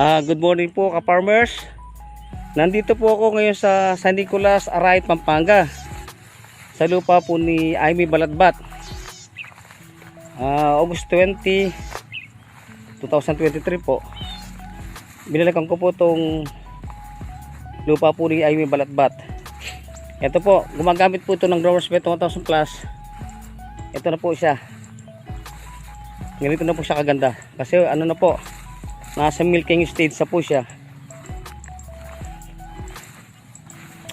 Good morning po ka-farmers. Nandito po ako ngayon sa San Nicolas, Arayat, Pampanga. Sa lupa po ni Aimee Balatbat. August 20, 2023 po. Binalikan ko po itong lupa po ni Aimee Balatbat. Ito po, gumagamit po ito ng Growers Bet 1000 Plus. Ito na po siya. Ganito na po siya kaganda. Kasi ano na po, nasa milking stage sa po siya.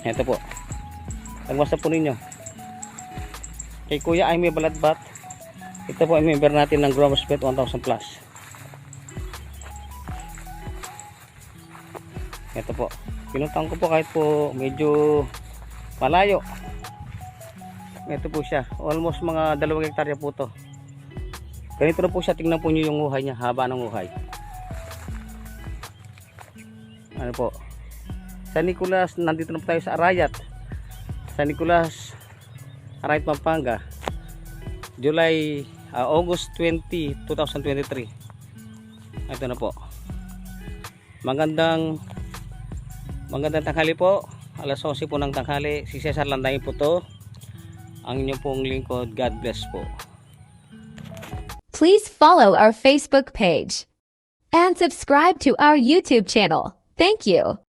Ito po. Nagwasa po ninyo. Kay Kuya Aimee Balatbat. Ito po ay member natin ng Growers Bet 1000 Plus. Ito po. Pinuntahan ko po kahit po medyo malayo. Ito po siya. Almost mga 2 hektarya po to. Ganito na po siya. Tingnan po nyo yung uhay niya. Haba ng uhay. Ano po, San Nicolas, nandito na po tayo sa Arayat, San Nicolas, Arayat, Pampanga, August 20, 2023. Ito na po. Magandang tanghali po. Alas 11 po ng tanghali. Si Cesar Landay po to. Ang inyong pong lingkod. God bless po. Please follow our Facebook page and subscribe to our YouTube channel. Thank you.